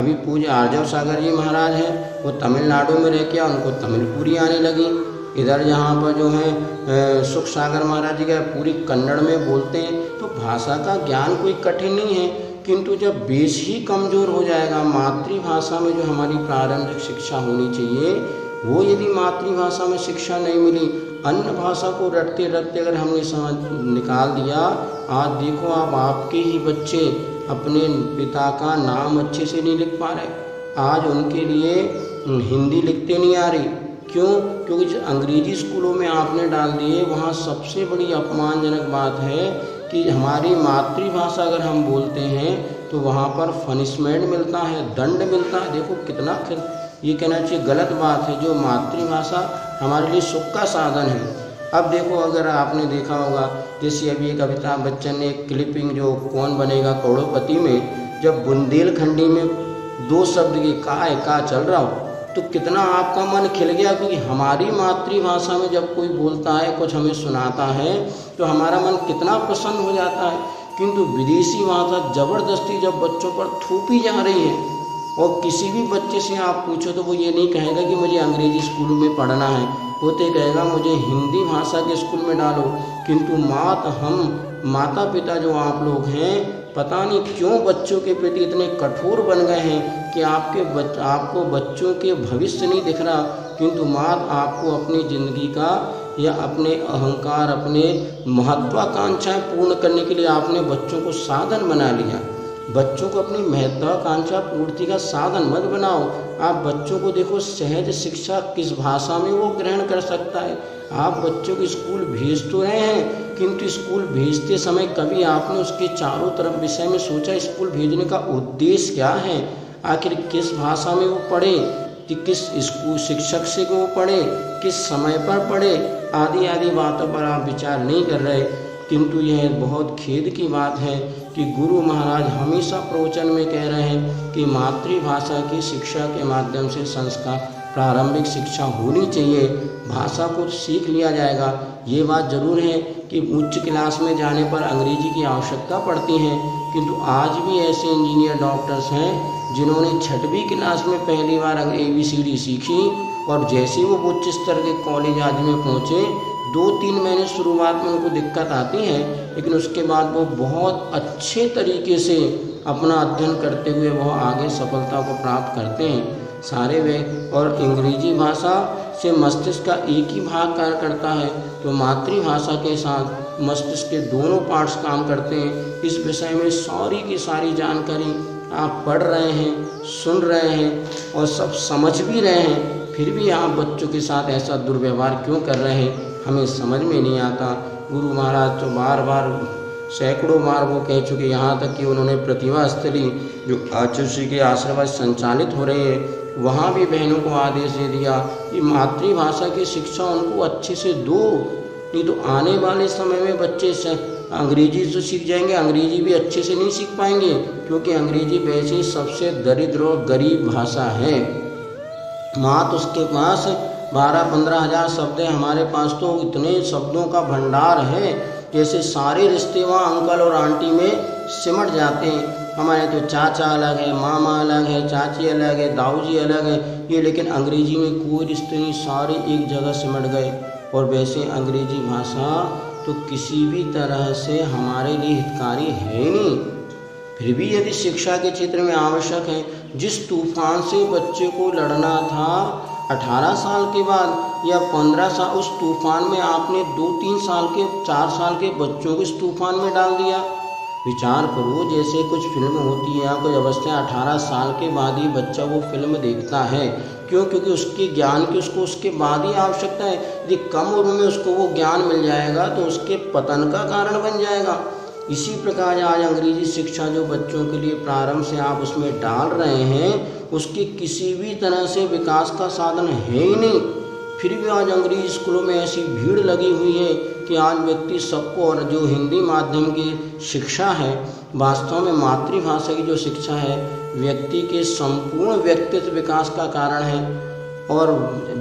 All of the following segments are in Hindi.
अभी पूज्य आर्जव सागर जी महाराज हैं, वो तमिलनाडु में रह के उनको तमिल पूरी आने लगी। इधर यहाँ पर जो है सुख सागर महाराज जी का पूरी कन्नड़ में बोलते हैं। तो भाषा का ज्ञान कोई कठिन नहीं है, किंतु जब बेस ही कमज़ोर हो जाएगा, मातृभाषा में जो हमारी प्रारंभिक शिक्षा होनी चाहिए वो यदि मातृभाषा में शिक्षा नहीं मिली, अन्य भाषा को रटते रटते अगर हमने समझ निकाल दिया, आज देखो आपके ही बच्चे अपने पिता का नाम अच्छे से नहीं लिख पा रहे, आज उनके लिए हिंदी लिखते नहीं आ रही। क्यों? क्योंकि जो अंग्रेजी स्कूलों में आपने डाल दिए, वहाँ सबसे बड़ी अपमानजनक बात है कि हमारी मातृभाषा अगर हम बोलते हैं तो वहाँ पर पनिशमेंट मिलता है, दंड मिलता है। देखो कितना ये कहना चाहिए गलत बात है। जो मातृभाषा हमारे लिए सुख का साधन है। अब देखो, अगर आपने देखा होगा, जैसे अभी एक अमिताभ बच्चन ने एक क्लिपिंग जो कौन बनेगा करोड़पति में, जब बुंदेलखंडी में 2 शब्द की का चल रहा हो तो कितना आपका मन खिल गया, क्योंकि हमारी मातृभाषा में जब कोई बोलता है, कुछ हमें सुनाता है तो हमारा मन कितना प्रसन्न हो जाता है। किंतु विदेशी भाषा ज़बरदस्ती जब बच्चों पर थोपी जा रही है, और किसी भी बच्चे से आप पूछो तो वो ये नहीं कहेगा कि मुझे अंग्रेजी स्कूल में पढ़ना है, वो तो कहेगा मुझे हिंदी भाषा के स्कूल में डालो। किंतु हम माता पिता जो आप लोग हैं, पता नहीं क्यों बच्चों के प्रति इतने कठोर बन गए हैं कि आपको बच्चों के भविष्य नहीं दिख रहा, किंतु माँ आपको अपनी ज़िंदगी का या अपने अहंकार, अपने महत्वाकांक्षाएं पूर्ण करने के लिए आपने बच्चों को साधन बना लिया। बच्चों को अपनी महत्वाकांक्षा पूर्ति का साधन मत बनाओ। आप बच्चों को देखो, सहज शिक्षा किस भाषा में वो ग्रहण कर सकता है। आप बच्चों को स्कूल भेज तो रहे हैं, किंतु स्कूल भेजते समय कभी आपने उसके चारों तरफ विषय में सोचा, स्कूल भेजने का उद्देश्य क्या है, आखिर किस भाषा में वो पढ़े, कि किस स्कूल शिक्षक से वो पढ़े, किस समय पर पढ़े, आदि आदि बातों पर आप विचार नहीं कर रहे। किंतु यह बहुत खेद की बात है कि गुरु महाराज हमेशा प्रवचन में कह रहे हैं कि मातृभाषा की शिक्षा के माध्यम से संस्कार प्रारंभिक शिक्षा होनी चाहिए, भाषा को सीख लिया जाएगा। ये बात जरूर है कि उच्च क्लास में जाने पर अंग्रेजी की आवश्यकता पड़ती है, किंतु आज भी ऐसे इंजीनियर डॉक्टर्स हैं जिन्होंने 6वीं क्लास में पहली बार ABCD सीखी, और जैसे वो उच्च स्तर के कॉलेज आदि में पहुँचे, 2-3 महीने शुरुआत में उनको दिक्कत आती है, लेकिन उसके बाद वो बहुत अच्छे तरीके से अपना अध्ययन करते हुए वह आगे सफलता को प्राप्त करते हैं सारे वे। और अंग्रेजी भाषा से मस्तिष्क का एक ही भाग कार्य करता है, तो मातृभाषा के साथ मस्तिष्क के दोनों पार्ट्स काम करते हैं। इस विषय में सारी की सारी जानकारी आप पढ़ रहे हैं, सुन रहे हैं और सब समझ भी रहे हैं, फिर भी आप बच्चों के साथ ऐसा दुर्व्यवहार क्यों कर रहे हैं, हमें समझ में नहीं आता। गुरु महाराज तो बार बार सैकड़ों बार वो कह चुके, यहाँ तक कि उन्होंने प्रतिभा स्थली जो आचार्य के आशीर्वाद संचालित हो रही है, वहाँ भी बहनों को आदेश दे दिया कि मातृभाषा की शिक्षा उनको अच्छे से दो, नहीं तो आने वाले समय में बच्चे अंग्रेजी तो सीख जाएंगे, अंग्रेजी भी अच्छे से नहीं सीख पाएंगे, क्योंकि अंग्रेजी वैसे ही सबसे दरिद्र और गरीब भाषा है। मात उसके पास 12-15 हज़ार शब्द हैं, हमारे पास तो इतने शब्दों का भंडार है, जैसे सारे रिश्ते वहाँ अंकल और आंटी में सिमट जाते हैं। हमारे तो चाचा अलग है, मामा अलग है, चाची अलग है, दाऊजी अलग है, ये लेकिन अंग्रेजी में कोई रिश्ते नहीं, सारे एक जगह सिमट गए। और वैसे अंग्रेजी भाषा तो किसी भी तरह से हमारे लिए हितकारी है नहीं, फिर भी यदि शिक्षा के क्षेत्र में आवश्यक है, जिस तूफान से बच्चे को लड़ना था 18 साल के बाद या 15 साल, उस तूफान में आपने 2-3 साल के 4 साल के बच्चों को इस तूफान में डाल दिया। विचार करो, जैसे कुछ फिल्म होती है, कुछ अवस्था 18 साल के बाद ही बच्चा वो फिल्म देखता है। क्यों? क्योंकि उसके ज्ञान की उसको उसके बाद ही आवश्यकता है। यदि कम उम्र में उसको वो ज्ञान मिल जाएगा तो उसके पतन का कारण बन जाएगा। इसी प्रकार आज अंग्रेजी शिक्षा जो बच्चों के लिए प्रारंभ से आप उसमें डाल रहे हैं, उसकी किसी भी तरह से विकास का साधन है ही नहीं। फिर भी आज अंग्रेजी स्कूलों में ऐसी भीड़ लगी हुई है कि आज व्यक्ति सबको, और जो हिंदी माध्यम की शिक्षा है, वास्तव में मातृभाषा की जो शिक्षा है, व्यक्ति के संपूर्ण व्यक्तित्व विकास का कारण है। और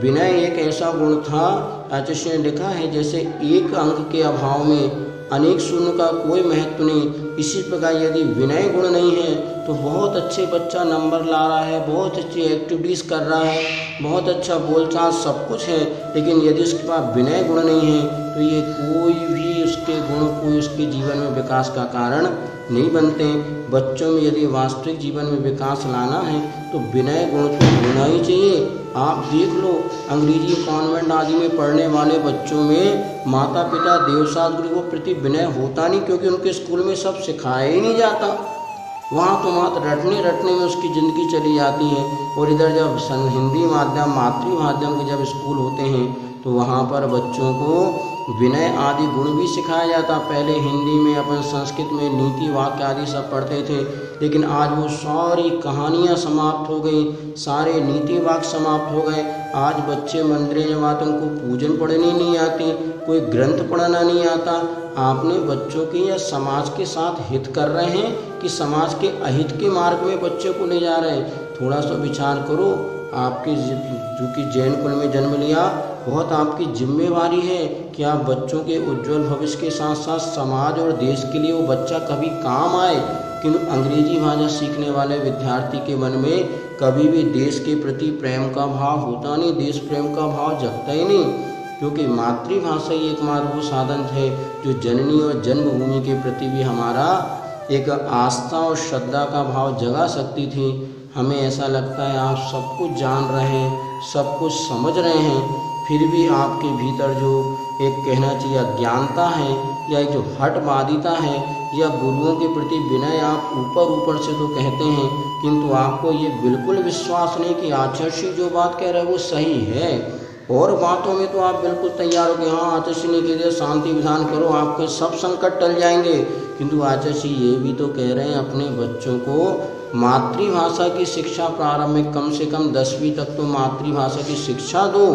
विनय एक ऐसा गुण था, आचार्य ने लिखा है, जैसे एक अंक के अभाव में अनेक शून्य का कोई महत्व नहीं, इसी प्रकार यदि विनय गुण नहीं है तो बहुत अच्छे बच्चा नंबर ला रहा है, बहुत अच्छी एक्टिविटीज़ कर रहा है, बहुत अच्छा बोलचाल सब कुछ है, लेकिन यदि उसके पास विनय गुण नहीं है तो ये कोई भी उसके गुण कोई उसके जीवन में विकास का कारण नहीं बनते। बच्चों में यदि वास्तविक जीवन में विकास लाना है तो विनय गुण तो होना ही चाहिए। आप देख लो, अंग्रेजी कॉन्वेंट आदि में पढ़ने वाले बच्चों में माता पिता देवशास्त्री को प्रति विनय होता नहीं, क्योंकि उनके स्कूल में सब सिखाया ही नहीं जाता। वहाँ तो मात्र रटने में उसकी ज़िंदगी चली जाती है। और इधर जब हिंदी माध्यम मातृ माध्यम के जब स्कूल होते हैं तो वहाँ पर बच्चों को विनय आदि गुण भी सिखाया जाता। पहले हिंदी में अपन संस्कृत में नीति वाक्य आदि सब पढ़ते थे, लेकिन आज वो सारी कहानियाँ समाप्त हो गई, सारे नीति वाक्य समाप्त हो गए। आज बच्चे मंदिर में आते उनको पूजन पढ़नी नहीं आती, कोई ग्रंथ पढ़ना नहीं आता। आपने बच्चों के या समाज के साथ हित कर रहे हैं कि समाज के अहित के मार्ग में बच्चे को ले जा रहे हैं? थोड़ा सा विचार करो। आपके जो कि जैन कुल में जन्म लिया, बहुत आपकी जिम्मेवारी है कि आप बच्चों के उज्जवल भविष्य के साथ साथ समाज और देश के लिए वो बच्चा कभी काम आए। किंतु अंग्रेजी भाषा सीखने वाले विद्यार्थी के मन में कभी भी देश के प्रति प्रेम का भाव होता नहीं, देश प्रेम का भाव जगता ही नहीं, क्योंकि मातृभाषा ही एकमात्र वो साधन है जो जननी और जन्मभूमि के प्रति भी हमारा एक आस्था और श्रद्धा का भाव जगा सकती थी। हमें ऐसा लगता है आप सब कुछ जान रहे हैं, सब कुछ समझ रहे हैं, फिर भी आपके भीतर जो एक कहना चाहिए अज्ञानता है या जो हठवादिता है या गुरुओं के प्रति विनय आप ऊपर से तो कहते हैं, किंतु आपको ये बिल्कुल विश्वास नहीं कि आचार्य जो बात कह रहे हैं वो सही है। और बातों में तो आप बिल्कुल तैयार हो कि हाँ आचार्य ने कह दिया शांति विधान करो, आपके सब संकट टल जाएंगे, किंतु आचार्य ये भी तो कह रहे हैं अपने बच्चों को मातृभाषा की शिक्षा प्रारंभ में कम से कम 10वीं तक तो मातृभाषा की शिक्षा दो,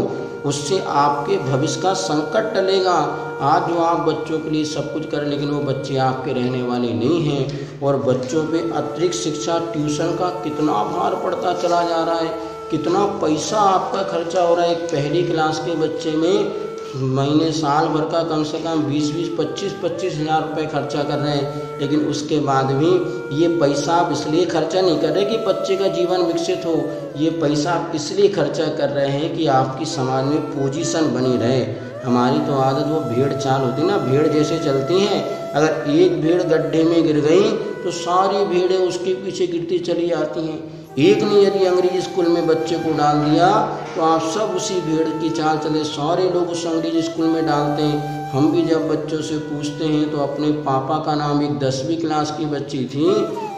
उससे आपके भविष्य का संकट टलेगा। आज जो आप बच्चों के लिए सब कुछ करें, लेकिन वो बच्चे आपके रहने वाले नहीं हैं। और बच्चों पे अतिरिक्त शिक्षा ट्यूशन का कितना भार पड़ता चला जा रहा है, कितना पैसा आपका खर्चा हो रहा है। एक पहली क्लास के बच्चे में महीने साल भर का कम से कम 20-20, 25-25 हज़ार रुपये खर्चा कर रहे हैं, लेकिन उसके बाद भी ये पैसा आप इसलिए खर्चा नहीं कर रहे कि बच्चे का जीवन विकसित हो, ये पैसा आप इसलिए खर्चा कर रहे हैं कि आपकी समाज में पोजीशन बनी रहे। हमारी तो आदत वो भेड़ चाल होती ना, भेड़ जैसे चलती हैं, अगर एक भेड़ गड्ढे में गिर गई तो सारी भेड़ें उसके पीछे गिरती चली जाती हैं। एक ने यदि अंग्रेजी स्कूल में बच्चे को डाल दिया तो आप सब उसी भेड़ की चाल चले, सारे लोग उस अंग्रेजी स्कूल में डालते हैं। हम भी जब बच्चों से पूछते हैं तो अपने पापा का नाम, एक 10वीं क्लास की बच्ची थी,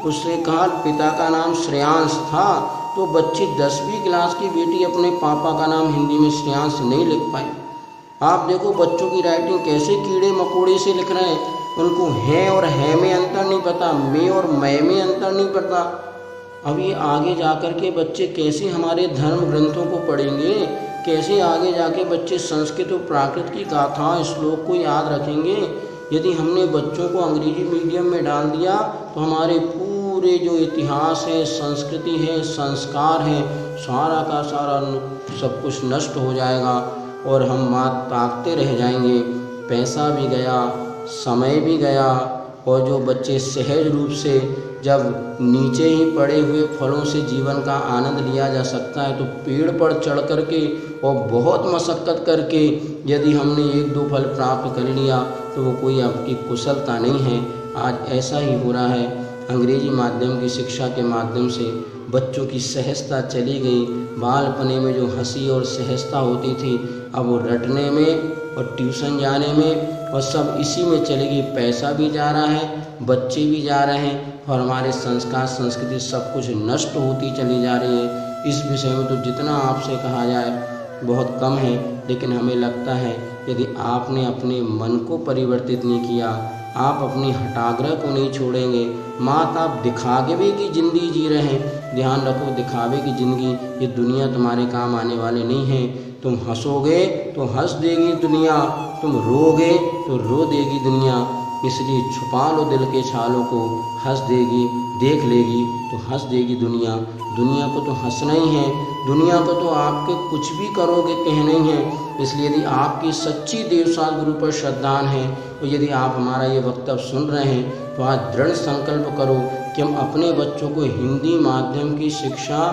उसने कहा पिता का नाम श्रेयांश था, तो बच्ची 10वीं क्लास की बेटी अपने पापा का नाम हिंदी में श्रेयांश नहीं लिख पाई। आप देखो बच्चों की राइटिंग कैसे कीड़े मकोड़े से लिख रहे हैं, उनको है और है में अंतर नहीं पता, मैं और मैं में अंतर नहीं पता। अब ये आगे जाकर के बच्चे कैसे हमारे धर्म ग्रंथों को पढ़ेंगे, कैसे आगे जाके बच्चे संस्कृत और प्राकृत की गाथाओं श्लोक को याद रखेंगे। यदि हमने बच्चों को अंग्रेजी मीडियम में डाल दिया तो हमारे पूरे जो इतिहास है, संस्कृति है, संस्कार है, सारा का सारा सब कुछ नष्ट हो जाएगा और हम मात ताकते रह जाएंगे। पैसा भी गया, समय भी गया, और जो बच्चे सहज रूप से जब नीचे ही पड़े हुए फलों से जीवन का आनंद लिया जा सकता है, तो पेड़ पर चढ़ कर के और बहुत मशक्क़त करके यदि हमने 1-2 फल प्राप्त कर लिया तो वो कोई आपकी कुशलता नहीं है। आज ऐसा ही हो रहा है। अंग्रेजी माध्यम की शिक्षा के माध्यम से बच्चों की सहजता चली गई। बालपने में जो हंसी और सहजता होती थी, अब वो रटने में और ट्यूशन जाने में और सब इसी में चलेगी। पैसा भी जा रहा है, बच्चे भी जा रहे हैं, और हमारे संस्कार संस्कृति सब कुछ नष्ट होती चली जा रही है। इस विषय में तो जितना आपसे कहा जाए बहुत कम है, लेकिन हमें लगता है यदि आपने अपने मन को परिवर्तित नहीं किया, आप अपनी हठाग्रह को नहीं छोड़ेंगे, मात आप दिखावे की ज़िंदगी जी रहे हैं। ध्यान रखो, दिखावे की ज़िंदगी ये दुनिया तुम्हारे काम आने वाले नहीं है। तुम हंसोगे तो हंस देगी दुनिया, तुम रोगे तो रो देगी दुनिया। इसलिए छुपा लो दिल के छालों को, हंस देगी, देख लेगी तो हंस देगी दुनिया। दुनिया को तो हंसना ही है, दुनिया को तो आपके कुछ भी करोगे कहना ही है। इसलिए यदि आपकी सच्ची देवसाल गुरु पर श्रद्धा है, तो यदि आप हमारा ये वक्तव्य सुन रहे हैं तो आज दृढ़ संकल्प करो कि हम अपने बच्चों को हिंदी माध्यम की शिक्षा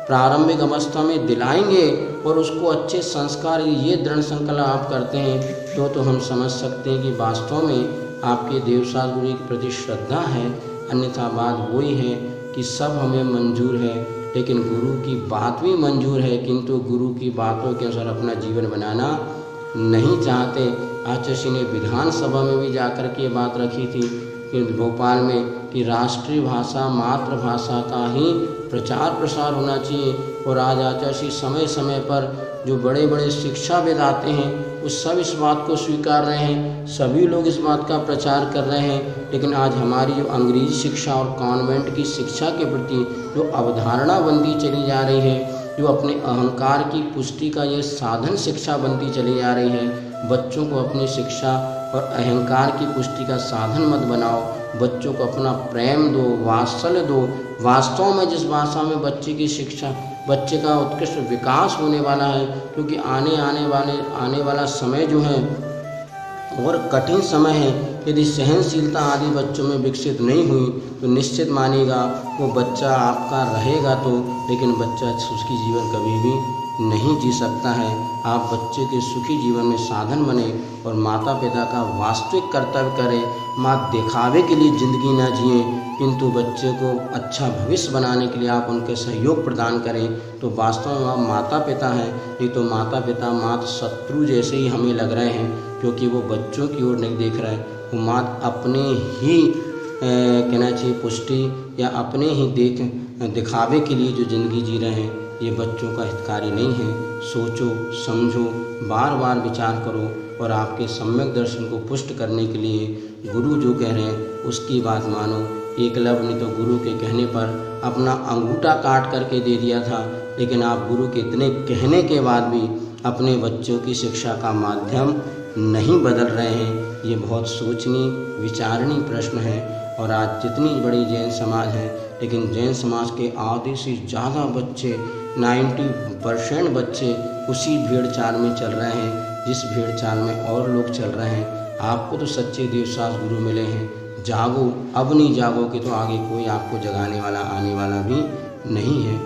प्रारंभिक अवस्था में दिलाएंगे और उसको अच्छे संस्कार, ये दृढ़ संकल्प आप करते हैं तो हम समझ सकते हैं कि वास्तव में आपके देवसास गुरु के प्रति श्रद्धा है। अन्यथा बात वही है कि सब हमें मंजूर है, लेकिन गुरु की बात भी मंजूर है, किंतु गुरु की बातों के अनुसार अपना जीवन बनाना नहीं चाहते। आचार्य श्री ने विधानसभा में भी जाकर के बात रखी थी कि भोपाल में कि राष्ट्रीय भाषा मातृभाषा का ही प्रचार प्रसार होना चाहिए। और आज आचार्य श्री समय समय पर जो बड़े बड़े शिक्षाविद आते हैं वो सब इस बात को स्वीकार रहे हैं, सभी लोग इस बात का प्रचार कर रहे हैं। लेकिन आज हमारी जो अंग्रेजी शिक्षा और कॉन्वेंट की शिक्षा के प्रति जो अवधारणा बनती चली जा रही है, जो अपने अहंकार की पुष्टि का ये साधन शिक्षा बनती चली जा रही है, बच्चों को अपनी शिक्षा और अहंकार की पुष्टि का साधन मत बनाओ। बच्चों को अपना प्रेम दो, वात्सल्य दो। वास्तव में जिस भाषा में बच्चे की शिक्षा, बच्चे का उत्कृष्ट विकास होने वाला है, क्योंकि आने वाला समय जो है और कठिन समय है। यदि सहनशीलता आदि बच्चों में विकसित नहीं हुई तो निश्चित मानिएगा वो बच्चा आपका रहेगा तो, लेकिन बच्चा सुखी जीवन कभी भी नहीं जी सकता है। आप बच्चे के सुखी जीवन में साधन बने और माता पिता का वास्तविक कर्तव्य करें। माँ दिखावे के लिए ज़िंदगी ना जिए, किंतु बच्चे को अच्छा भविष्य बनाने के लिए आप उनके सहयोग प्रदान करें। तो वास्तव में आप माता पिता हैं, ये तो माता पिता मात शत्रु जैसे ही हमें लग रहे हैं, क्योंकि वो बच्चों की ओर नहीं देख रहा है। वो मात अपने ही कहना चाहिए पुष्टि या अपने ही दिखावे के लिए जो ज़िंदगी जी रहे हैं, ये बच्चों का हितकारी नहीं है। सोचो समझो, बार बार विचार करो और आपके सम्यक दर्शन को पुष्ट करने के लिए गुरु जो कह रहे हैं उसकी बात मानो। एकलव्य ने तो गुरु के कहने पर अपना अंगूठा काट करके दे दिया था, लेकिन आप गुरु के इतने कहने के बाद भी अपने बच्चों की शिक्षा का माध्यम नहीं बदल रहे हैं। ये बहुत सोचनीय विचारणीय प्रश्न है। और आज जितनी बड़ी जैन समाज है, लेकिन जैन समाज के आधे से ज़्यादा बच्चे 90% बच्चे उसी भेड़ चाल में चल रहे हैं जिस भेड़ चाल में और लोग चल रहे हैं। आपको तो सच्चे देवसास गुरु मिले हैं, जागो। अब नहीं जागोगे तो आगे कोई आपको जगाने वाला आने वाला भी नहीं है।